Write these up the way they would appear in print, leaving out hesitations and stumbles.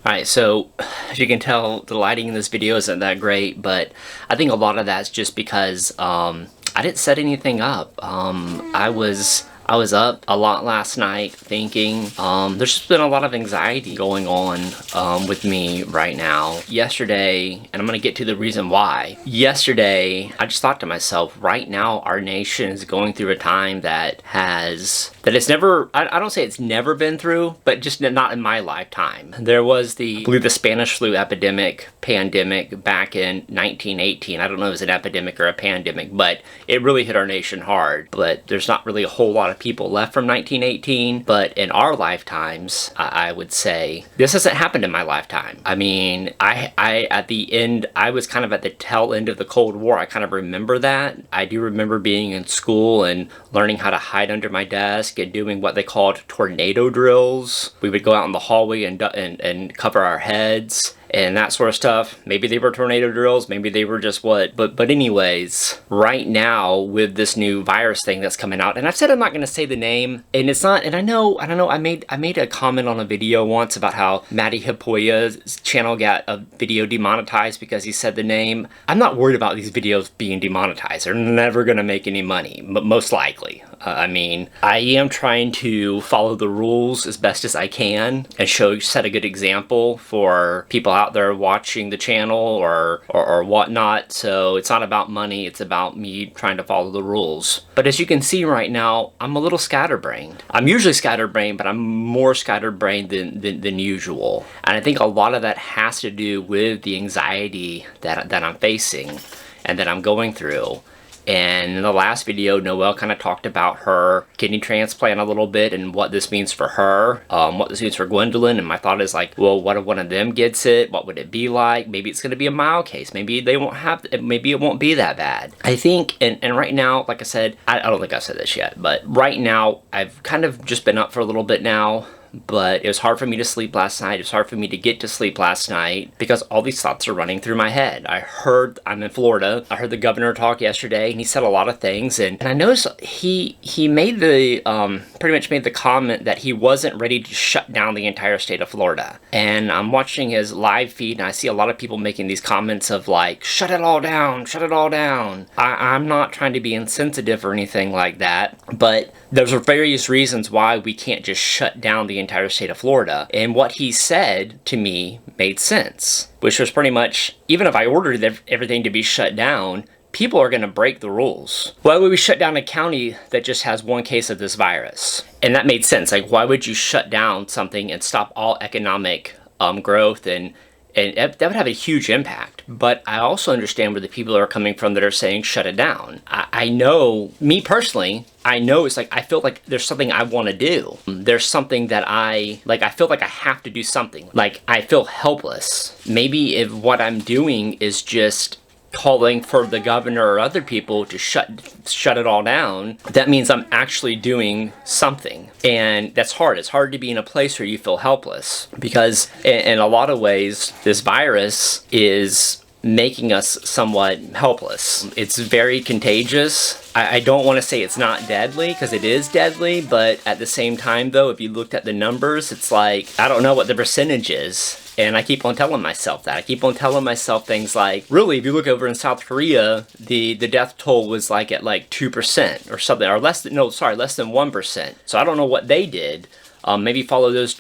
Alright, so as you can tell, the lighting in this video isn't that great, but I think a lot of that's just because I didn't set anything up. I was up a lot last night thinking. There's just been a lot of anxiety going on with me right now. Yesterday, and I'm gonna get to the reason why. Yesterday, I just thought to myself, right now our nation is going through a time that it's never, I don't say it's never been through, but just not in my lifetime. There was I believe the Spanish flu pandemic back in 1918. I don't know if it was an epidemic or a pandemic, but it really hit our nation hard. But there's not really a whole lot of people left from 1918, but in our lifetimes, I would say this hasn't happened in my lifetime. I mean, at the end, I was kind of at the tail end of the Cold War. I kind of remember that. I do remember being in school and learning how to hide under my desk and doing what they called tornado drills. We would go out in the hallway and cover our heads and that sort of stuff. Maybe they were tornado drills, maybe they were just what, but anyways, right now with this new virus thing that's coming out, and I've said I'm not gonna say the name, and it's not, and I know I made a comment on a video once about how Matty Hipoya's channel got a video demonetized because he said the name. I'm not worried about these videos being demonetized. They're never gonna make any money, most likely. I mean, I am trying to follow the rules as best as I can and set a good example for people out there watching the channel or whatnot. So it's not about money, it's about me trying to follow the rules. But as you can see right now, I'm a little scatterbrained. I'm usually scatterbrained, but I'm more scatterbrained than usual. And I think a lot of that has to do with the anxiety that I'm facing and that I'm going through. And in the last video, Noelle kind of talked about her kidney transplant a little bit and what this means for her, what this means for Gwendolyn. And my thought is like, well, what if one of them gets it? What would it be like? Maybe it's going to be a mild case. Maybe they won't have, maybe it won't be that bad. I think, and right now, like I said, I don't think I've said this yet, but right now, I've kind of just been up for a little bit now. But it was hard for me to sleep last night. It was hard for me to get to sleep last night because all these thoughts are running through my head. I'm in Florida. I heard the governor talk yesterday and he said a lot of things. And I noticed he made pretty much made the comment that he wasn't ready to shut down the entire state of Florida. And I'm watching his live feed and I see a lot of people making these comments of like, shut it all down, shut it all down. I'm not trying to be insensitive or anything like that, but there's various reasons why we can't just shut down the entire state of Florida. And what he said to me made sense, which was pretty much, even if I ordered everything to be shut down, people are going to break the rules. Why would we shut down a county that just has one case of this virus? And that made sense. Like, why would you shut down something and stop all economic growth and that would have a huge impact. But I also understand where the people are coming from that are saying shut it down. I know, me personally, I know it's like, I feel like there's something I want to do. There's something that I feel like I have to do something. Like, I feel helpless. Maybe if what I'm doing is just calling for the governor or other people to shut it all down, that means I'm actually doing something. And that's hard. It's hard to be in a place where you feel helpless because in a lot of ways, this virus is making us somewhat helpless. It's very contagious. I don't want to say it's not deadly because it is deadly, but at the same time though, if you looked at the numbers, it's like, I don't know what the percentage is. And I keep on telling myself that. I keep on telling myself things like, really, if you look over in South Korea, the death toll was like at like 2% or something, or less than 1%. So I don't know what they did. Maybe follow those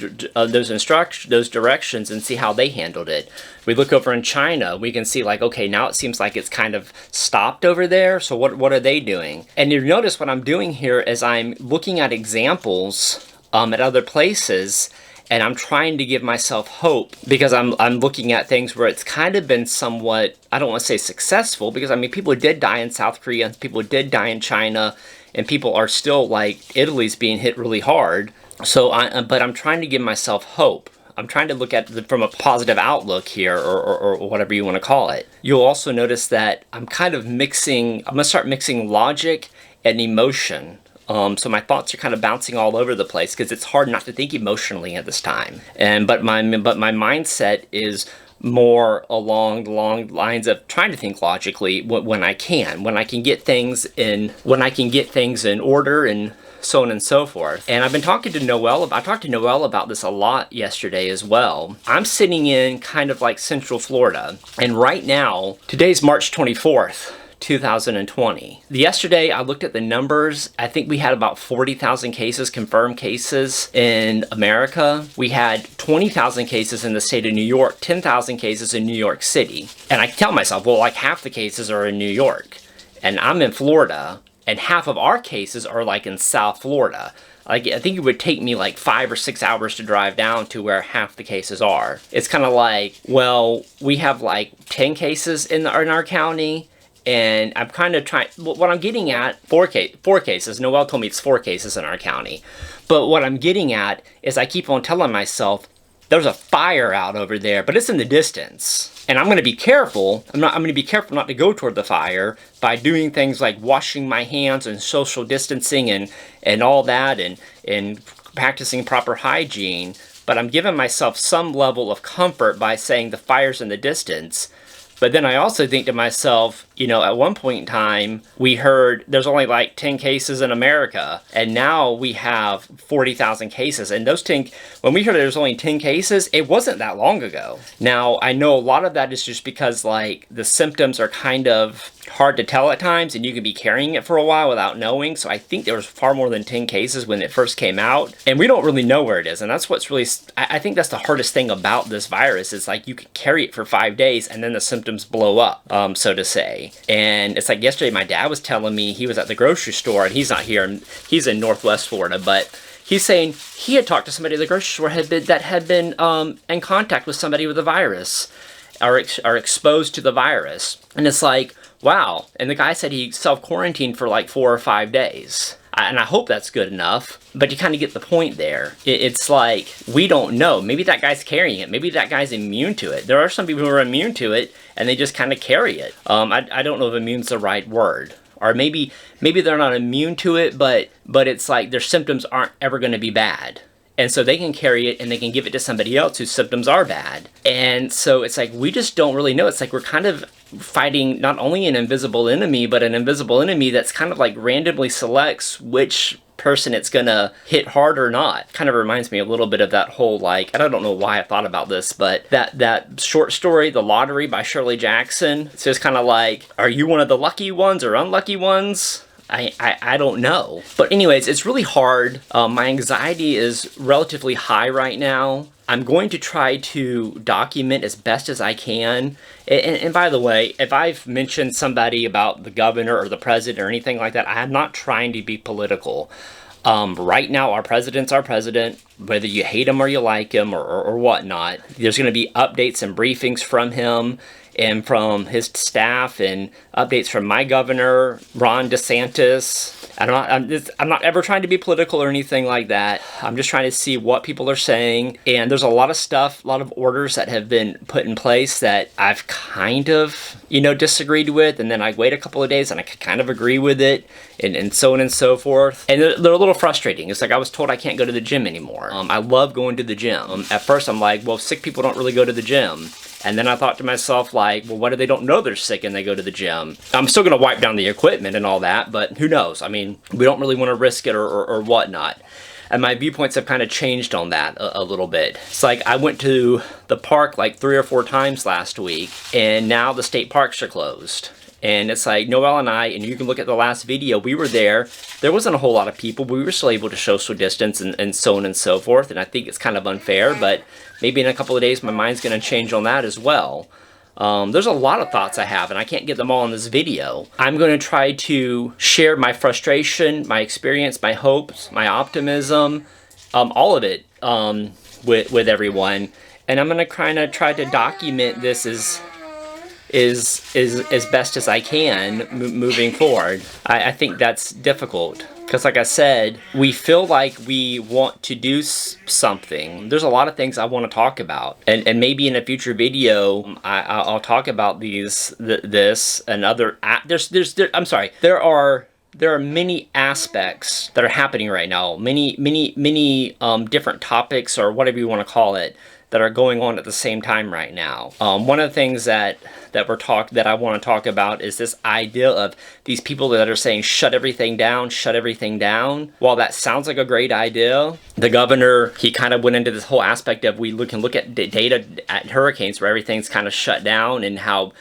directions and see how they handled it. We look over in China, we can see like, okay, now it seems like it's kind of stopped over there. So what are they doing? And you notice what I'm doing here is I'm looking at examples at other places. And I'm trying to give myself hope because I'm looking at things where it's kind of been somewhat, I don't want to say successful, because I mean, people did die in South Korea, people did die in China, and people are still like, Italy's being hit really hard. So, but I'm trying to give myself hope. I'm trying to look at it from a positive outlook here, or whatever you want to call it. You'll also notice that I'm kind of I'm going to start mixing logic and emotion. So my thoughts are kind of bouncing all over the place because it's hard not to think emotionally at this time. But my mindset is more along the lines of trying to think logically when I can get things in order and so on and so forth. And I've been talking to Noelle. I talked to Noelle about this a lot yesterday as well. I'm sitting in kind of like Central Florida, and right now, today's March 24th. 2020. Yesterday, I looked at the numbers. I think we had about 40,000 cases, confirmed cases in America. We had 20,000 cases in the state of New York, 10,000 cases in New York City. And I tell myself, well, like half the cases are in New York. And I'm in Florida, and half of our cases are like in South Florida. Like, I think it would take me like 5 or 6 hours to drive down to where half the cases are. It's kind of like, well, we have like 10 cases in our county. And I'm kind of trying, what I'm getting at, four cases. Noelle told me it's 4 cases in our county. But what I'm getting at is I keep on telling myself, there's a fire out over there, but it's in the distance. And I'm going to be careful. I'm going to be careful not to go toward the fire by doing things like washing my hands and social distancing and all that and practicing proper hygiene. But I'm giving myself some level of comfort by saying the fire's in the distance. But then I also think to myself, you know, at one point in time, we heard there's only like 10 cases in America, and now we have 40,000 cases. And those 10, when we heard there's only 10 cases, it wasn't that long ago. Now, I know a lot of that is just because, like, the symptoms are kind of hard to tell at times, and you can be carrying it for a while without knowing. So I think there was far more than 10 cases when it first came out, and we don't really know where it is. And that's what's really, I think that's the hardest thing about this virus is, like, you can carry it for 5 days and then the symptoms blow up, so to say. And it's like yesterday my dad was telling me he was at the grocery store, and he's not here, he's in Northwest Florida, but he's saying he had talked to somebody at the grocery store that had been in contact with somebody with the virus, are exposed to the virus. And it's like, wow. And the guy said he self-quarantined for like 4 or 5 days. And I hope that's good enough, but you kind of get the point there. It's like, we don't know. Maybe that guy's carrying it. Maybe that guy's immune to it. There are some people who are immune to it, and they just kind of carry it. I don't know if immune's the right word. Or maybe they're not immune to it, but it's like their symptoms aren't ever going to be bad. And so they can carry it and they can give it to somebody else whose symptoms are bad. And so it's like, we just don't really know. It's like we're kind of fighting not only an invisible enemy, but an invisible enemy that's kind of like randomly selects which person it's gonna hit hard or not. Kind of reminds me a little bit of that whole, like, and I don't know why I thought about this, but that short story, The Lottery by Shirley Jackson. It's just kind of like, are you one of the lucky ones or unlucky ones? I don't know. But anyways, it's really hard. My anxiety is relatively high right now. I'm going to try to document as best as I can. And by the way, if I've mentioned somebody about the governor or the president or anything like that, I'm not trying to be political. Right now, our president's our president, whether you hate him or you like him or whatnot. There's going to be updates and briefings from him and from his staff, and updates from my governor, Ron DeSantis. I'm not ever trying to be political or anything like that. I'm just trying to see what people are saying. And there's a lot of stuff, a lot of orders that have been put in place that I've kind of, disagreed with. And then I wait a couple of days and I kind of agree with it, and so on and so forth. And they're a little frustrating. It's like I was told I can't go to the gym anymore. I love going to the gym. At first I'm like, well, sick people don't really go to the gym. And then I thought to myself, like, well, what if they don't know they're sick and they go to the gym? I'm still going to wipe down the equipment and all that, but who knows? I mean, we don't really want to risk it or whatnot. And my viewpoints have kind of changed on that a little bit. It's like I went to the park like 3 or 4 times last week, and now the state parks are closed. And it's like Noelle and I, and you can look at the last video, we were there. There wasn't a whole lot of people, but we were still able to social distance and so on and so forth. And I think it's kind of unfair, but maybe in a couple of days my mind's going to change on that as well. There's a lot of thoughts I have, and I can't get them all in this video. I'm going to try to share my frustration, my experience, my hopes, my optimism, all of it with everyone. And I'm going to kind of try to document this as best as I can moving forward. I think that's difficult because, like I said, we feel like we want to do something. There's a lot of things I want to talk about, and maybe in a future video I'll talk about this and other. There are many aspects that are happening right now, many different topics or whatever you want to call it, that are going on at the same time right now. One of the things that I want to talk about is this idea of these people that are saying shut everything down, shut everything down. While that sounds like a great idea, the governor, he kind of went into this whole aspect of we can look at data at hurricanes where everything's kind of shut down and how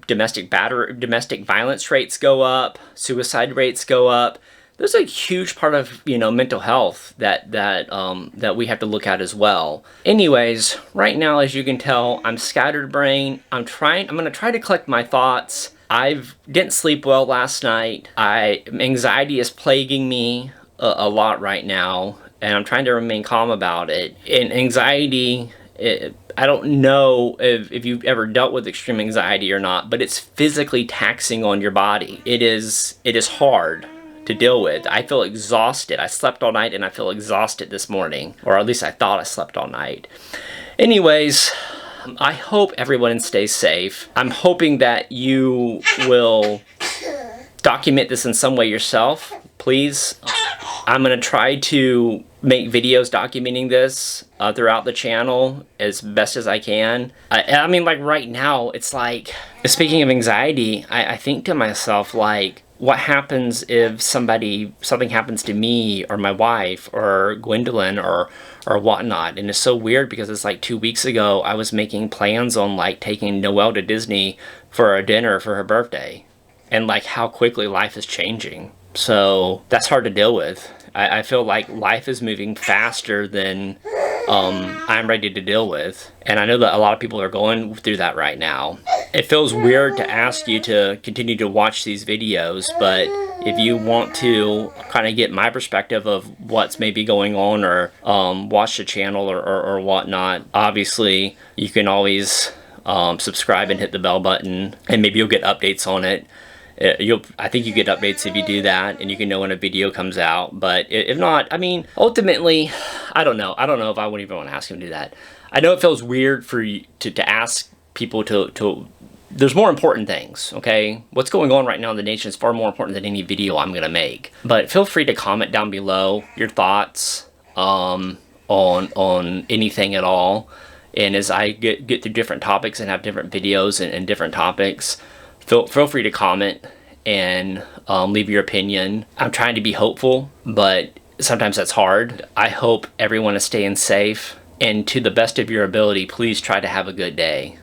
domestic violence rates go up, suicide rates go up. There's a huge part of, you know, mental health that we have to look at as well. Anyways, right now, as you can tell, I'm scatterbrained. I'm going to try to collect my thoughts. Didn't sleep well last night. Anxiety is plaguing me a lot right now, and I'm trying to remain calm about it. And anxiety, I don't know if you've ever dealt with extreme anxiety or not, but it's physically taxing on your body. It is hard to deal with. I feel exhausted. I slept all night and I feel exhausted this morning, or at least I thought I slept all night. Anyways, I hope everyone stays safe. I'm hoping that you will document this in some way yourself, please. I'm going to try to make videos documenting this throughout the channel as best as I can. I mean, like right now, it's like, speaking of anxiety, I think to myself, like, what happens if something happens to me or my wife or Gwendolyn or whatnot? And it's so weird because it's like 2 weeks ago, I was making plans on like taking Noelle to Disney for a dinner for her birthday, and like how quickly life is changing. So that's hard to deal with. I feel like life is moving faster than I'm ready to deal with. And I know that a lot of people are going through that right now. It feels weird to ask you to continue to watch these videos, but if you want to kind of get my perspective of what's maybe going on, or watch the channel or whatnot, obviously you can always subscribe and hit the bell button, and maybe you'll get updates on it. I think you get updates if you do that, and you can know when a video comes out. But if not, I mean, ultimately, I don't know if I would even want to ask him to do that. I know it feels weird for you to ask people to there's more important things, okay? What's going on right now in the nation is far more important than any video I'm gonna make. But feel free to comment down below your thoughts on anything at all. And as I get through different topics and have different videos and different topics, feel free to comment and leave your opinion. I'm trying to be hopeful, but sometimes that's hard. I hope everyone is staying safe, and to the best of your ability, please try to have a good day.